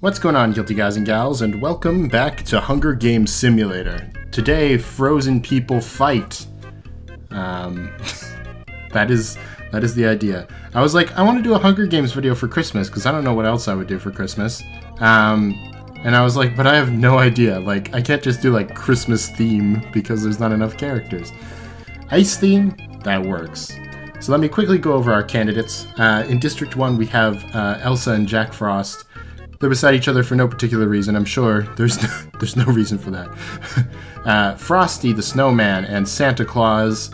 What's going on, guilty guys and gals, and welcome back to Hunger Games Simulator. Today, frozen people fight. That is the idea. I was like, I want to do a Hunger Games video for Christmas, because I don't know what else I would do for Christmas. And I was like, but I have no idea. Like, I can't just do, like, Christmas theme, because there's not enough characters. Ice theme? That works. So let me quickly go over our candidates. In District 1, we have Elsa and Jack Frost. They're beside each other for no particular reason. I'm sure there's no reason for that. Frosty the Snowman and Santa Claus.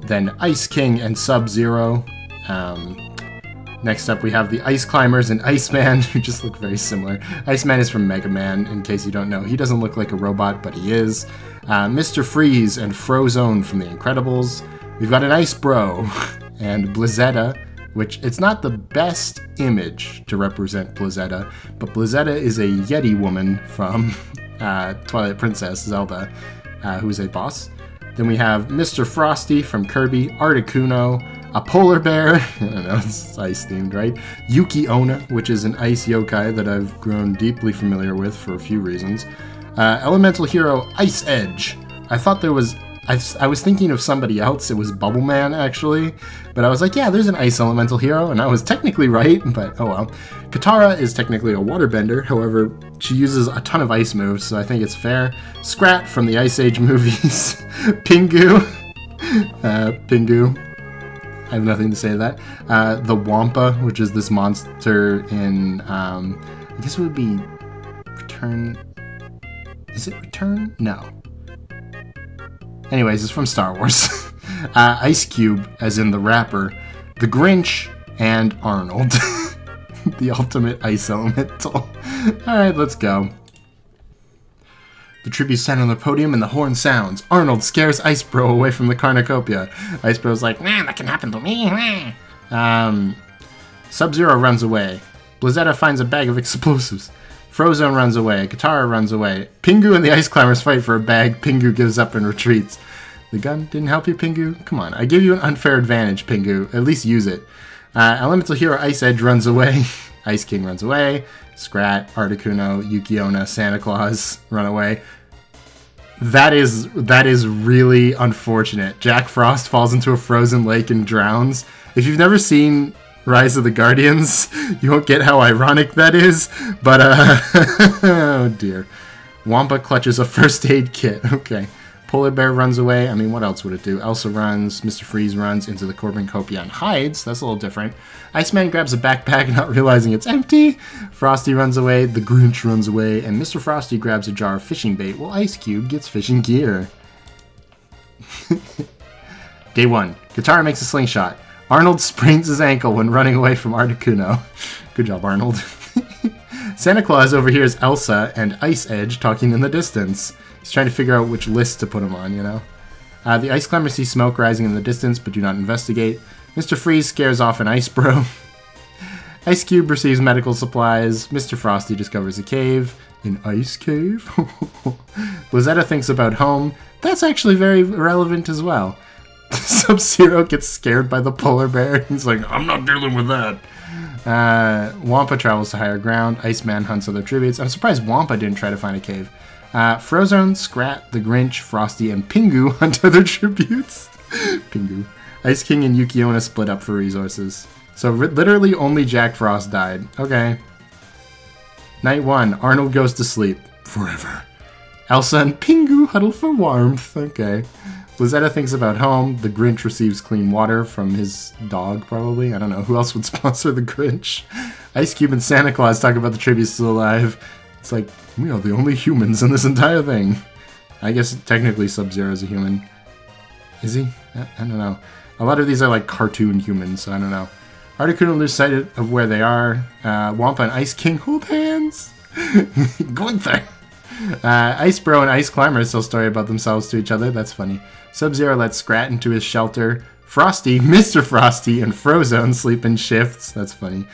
Then Ice King and Sub-Zero. Next up we have the Ice Climbers and Iceman, who just look very similar. Iceman is from Mega Man, in case you don't know. He doesn't look like a robot, but he is. Mr. Freeze and Frozone from The Incredibles. We've got an Ice Bro and Blizzetta, which it's not the best image to represent Blizzetta, but Blizzetta is a Yeti woman from Twilight Princess Zelda, who is a boss. Then we have Mr. Frosty from Kirby, Articuno, a polar bear, I don't know, it's ice themed, right? Yuki-Onna, which is an ice yokai that I've grown deeply familiar with for a few reasons. Elemental hero Ice Edge. I was thinking of somebody else. It was Bubble Man, actually. But I was like, yeah, there's an ice elemental hero, and I was technically right, but oh well. Katara is technically a waterbender, however, she uses a ton of ice moves, so I think it's fair. Scrat from the Ice Age movies. Pingu. Pingu. I have nothing to say to that. The Wampa, which is this monster in, I guess it would be Return. Is it Return? No. Anyways, it's from Star Wars. Ice Cube, as in the rapper, the Grinch, and Arnold. The ultimate ice elemental. Alright, let's go. The tributes stand on the podium and the horn sounds. Arnold scares Ice Bro away from the cornucopia. Ice Bro's like, nah, that can happen to me. Sub-Zero runs away. Blizzetta finds a bag of explosives. Frozone runs away. Katara runs away. Pingu and the Ice Climbers fight for a bag. Pingu gives up and retreats. The gun didn't help you, Pingu? Come on, I give you an unfair advantage, Pingu. At least use it. Elemental hero Ice Edge runs away. Ice King runs away. Scrat, Articuno, Yuki-Onna, Santa Claus run away. That is really unfortunate. Jack Frost falls into a frozen lake and drowns. If you've never seen Rise of the Guardians, you won't get how ironic that is, but oh dear. Wampa clutches a first aid kit. Okay. Polar Bear runs away. I mean, what else would it do? Elsa runs, Mr. Freeze runs into the cornucopia and hides. That's a little different. Iceman grabs a backpack not realizing it's empty. Frosty runs away, the Grinch runs away, and Mr. Frosty grabs a jar of fishing bait while Ice Cube gets fishing gear. Day 1. Katara makes a slingshot. Arnold sprains his ankle when running away from Articuno. Good job, Arnold. Santa Claus overhears Elsa and Ice Edge talking in the distance. He's trying to figure out which list to put him on, you know? The Ice Climbers see smoke rising in the distance, but do not investigate. Mr. Freeze scares off an Ice Bro. Ice Cube receives medical supplies. Mr. Frosty discovers a cave. An ice cave? Blizzetta thinks about home. That's actually very relevant as well. Sub-Zero gets scared by the polar bear. He's like, I'm not dealing with that. Wampa travels to higher ground. Iceman hunts other tributes. I'm surprised Wampa didn't try to find a cave. Frozone, Scrat, the Grinch, Frosty, and Pingu hunt other tributes. Pingu. Ice King and Yuki-Onna split up for resources. So literally only Jack Frost died. Okay. Night 1. Arnold goes to sleep. Forever. Elsa and Pingu huddle for warmth. Okay. Blizzetta thinks about home. The Grinch receives clean water from his dog, probably. I don't know. Who else would sponsor the Grinch? Ice Cube and Santa Claus talk about the tributes still alive. It's like, we are the only humans in this entire thing. I guess technically Sub-Zero is a human. Is he? I don't know. A lot of these are like cartoon humans, so I don't know. Articuno lose sight of where they are. Wampa and Ice King hold hands. Gunther. Ice Bro and Ice Climbers tell a story about themselves to each other. That's funny. Sub-Zero lets Scrat into his shelter. Frosty, Mr. Frosty, and Frozone sleep in shifts. That's funny.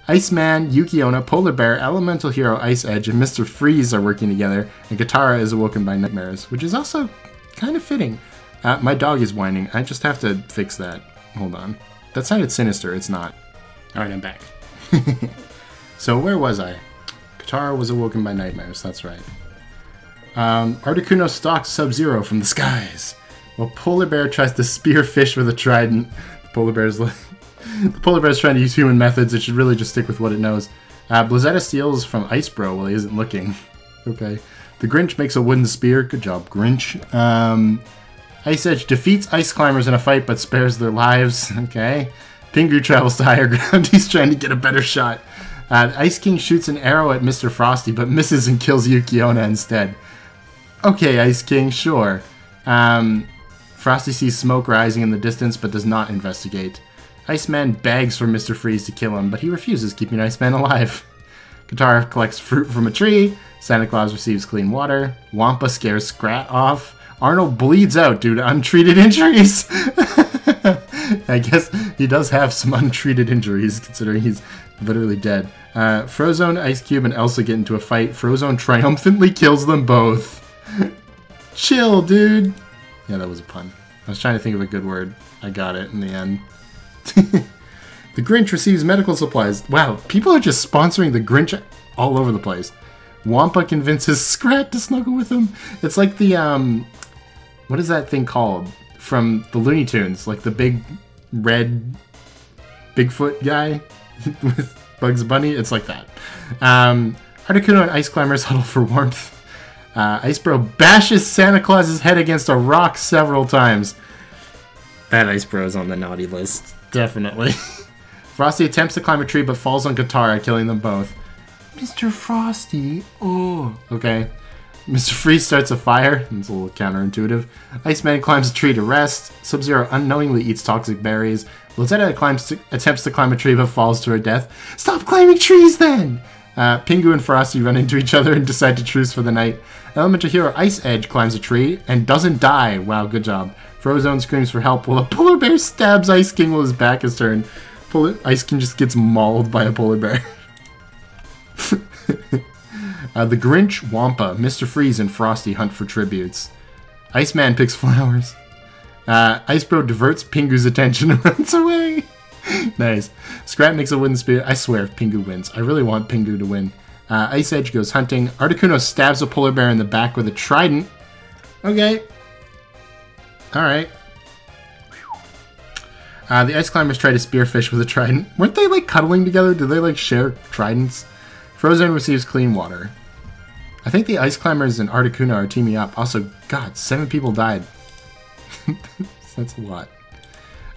Iceman, Yuki-Onna, Polar Bear, Elemental Hero Ice Edge, and Mr. Freeze are working together, and Katara is awoken by nightmares, which is also kind of fitting. My dog is whining. I just have to fix that. Hold on. That sounded sinister. It's not. Alright, I'm back. So where was I? Katara was awoken by nightmares, that's right. Articuno stalks Sub-Zero from the skies, while Polar Bear tries to spear fish with a trident. The Polar Bear's trying to use human methods. It should really just stick with what it knows. Blizzetta steals from Ice Bro while he isn't looking. Okay. The Grinch makes a wooden spear. Good job, Grinch. Ice Edge defeats ice climbers in a fight but spares their lives. Okay. Pingu travels to higher ground. He's trying to get a better shot. Ice King shoots an arrow at Mr. Frosty but misses and kills Yukiona instead. Okay, Ice King, sure. Frosty sees smoke rising in the distance but does not investigate. Iceman begs for Mr. Freeze to kill him, but he refuses, keeping Iceman alive. Katara collects fruit from a tree. Santa Claus receives clean water. Wampa scares Scrat off. Arnold bleeds out due to untreated injuries. I guess he does have some untreated injuries, considering he's literally dead. Frozone, Ice Cube, and Elsa get into a fight. Frozone triumphantly kills them both. Chill, dude. Yeah, that was a pun. I was trying to think of a good word. I got it in the end. The Grinch receives medical supplies. Wow, people are just sponsoring the Grinch all over the place. Wampa convinces Scrat to snuggle with him. It's like the, what is that thing called? From the Looney Tunes. Like the big red Bigfoot guy with Bugs Bunny. It's like that. Articuno and Ice Climbers huddle for warmth. Ice Bro bashes Santa Claus's head against a rock several times. That Ice Bro's on the naughty list. Definitely. Frosty attempts to climb a tree but falls on Katara, killing them both. Mr. Frosty. Oh. Okay. Mr. Freeze starts a fire. It's a little counterintuitive. Iceman climbs a tree to rest. Sub-Zero unknowingly eats toxic berries. Blizzetta attempts to climb a tree but falls to her death. Stop climbing trees then! Pingu and Frosty run into each other and decide to truce for the night. Elemental hero Ice Edge climbs a tree and doesn't die. Wow, good job. Frozone screams for help while a polar bear stabs Ice King while his back is turned. Ice King just gets mauled by a polar bear. The Grinch, Wampa, Mr. Freeze, and Frosty hunt for tributes. Iceman picks flowers. Ice Bro diverts Pingu's attention and runs away. Nice. Scrat makes a wooden spear. I swear if Pingu wins. I really want Pingu to win. Ice Edge goes hunting. Articuno stabs a polar bear in the back with a trident. Okay. Alright. The Ice Climbers try to spearfish with a trident. Weren't they like cuddling together? Did they like share tridents? Frozone receives clean water. I think the Ice Climbers and Articuno are teaming up. Also, God, 7 people died. That's a lot.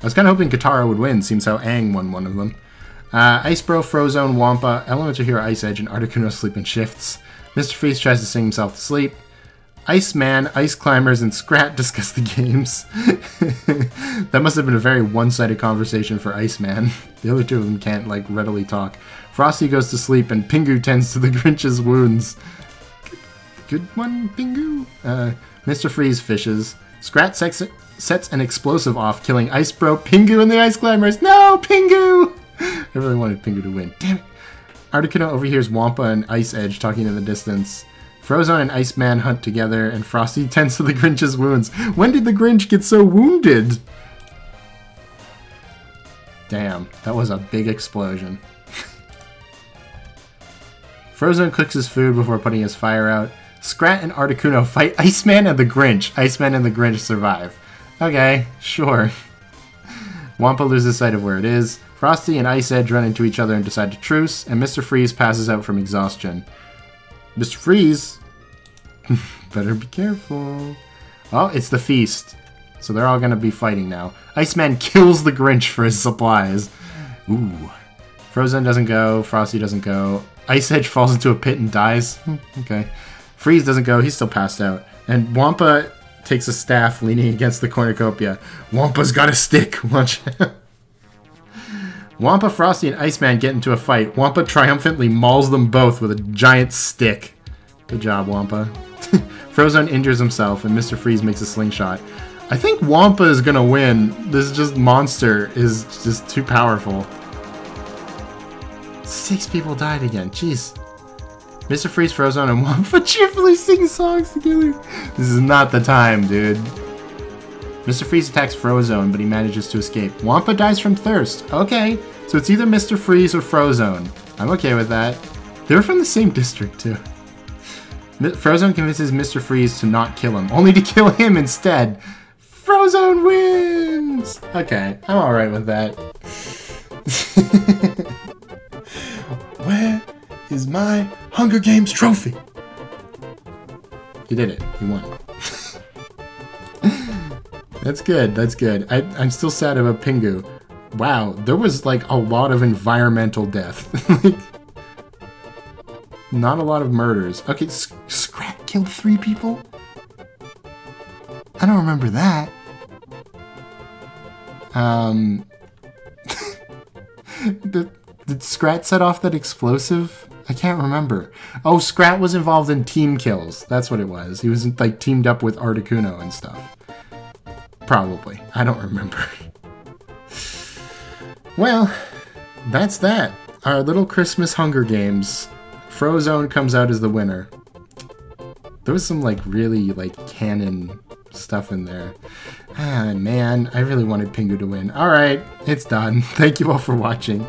I was kind of hoping Katara would win, seems how Aang won one of them. Ice Bro, Frozone, Wampa, Elemental Hero Ice Edge, and Articuno sleep in shifts. Mr. Freeze tries to sing himself to sleep. Iceman, Ice Climbers, and Scrat discuss the games. That must have been a very one-sided conversation for Iceman. The other two of them can't, like, readily talk. Frosty goes to sleep, and Pingu tends to the Grinch's wounds. Good one, Pingu? Mr. Freeze fishes. Scrat sets an explosive off, killing Ice Bro, Pingu, and the Ice Climbers. No, Pingu! I really wanted Pingu to win. Damn it. Articuno overhears Wampa and Ice Edge talking in the distance. Frozone and Iceman hunt together, and Frosty tends to the Grinch's wounds. When did the Grinch get so wounded? Damn, that was a big explosion. Frozone cooks his food before putting his fire out. Scrat and Articuno fight Iceman and the Grinch. Iceman and the Grinch survive. Okay, sure. Wampa loses sight of where it is. Frosty and Ice Edge run into each other and decide to truce, and Mr. Freeze passes out from exhaustion. Mr. Freeze! Better be careful. Oh, it's the feast. So they're all gonna be fighting now. Iceman kills the Grinch for his supplies. Ooh. Frozone doesn't go. Frosty doesn't go. Ice Edge falls into a pit and dies. Okay. Freeze doesn't go. He's still passed out. And Wampa takes a staff leaning against the cornucopia. Wampa's got a stick. Watch out. Wampa, Frosty, and Iceman get into a fight. Wampa triumphantly mauls them both with a giant stick. Good job, Wampa. Frozone injures himself, and Mr. Freeze makes a slingshot. I think Wampa is gonna win. This just monster is just too powerful. 6 people died again. Jeez. Mr. Freeze, Frozone, and Wampa cheerfully sing songs together. This is not the time, dude. Mr. Freeze attacks Frozone, but he manages to escape. Wampa dies from thirst. Okay, so it's either Mr. Freeze or Frozone. I'm okay with that. They were from the same district, too. Frozone convinces Mr. Freeze to not kill him, only to kill him instead. Frozone wins! Okay, I'm alright with that. Where is my Hunger Games trophy? You did it. You won. That's good. That's good. I'm still sad about Pingu. Wow, there was like a lot of environmental death. Like, not a lot of murders. Okay, Scrat killed 3 people? I don't remember that. Did Scrat set off that explosive? I can't remember. Oh, Scrat was involved in team kills. That's what it was. He was like teamed up with Articuno and stuff. Probably. I don't remember. Well, that's that. Our little Christmas Hunger Games. Frozone comes out as the winner. There was some like really like canon stuff in there. Ah, man, I really wanted Pingu to win. Alright, it's done. Thank you all for watching.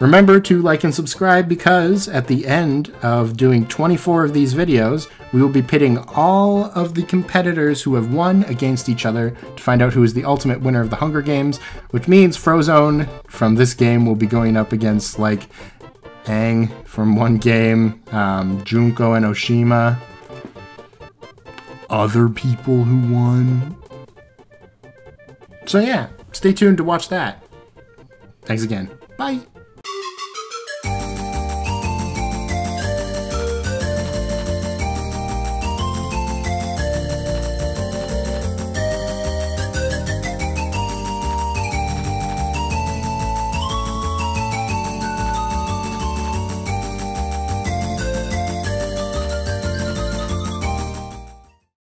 Remember to like and subscribe because at the end of doing 24 of these videos, we will be pitting all of the competitors who have won against each other to find out who is the ultimate winner of the Hunger Games, which means Frozone from this game will be going up against like Aang from one game, Junko and Oshima, other people who won. So yeah, stay tuned to watch that. Thanks again. Bye.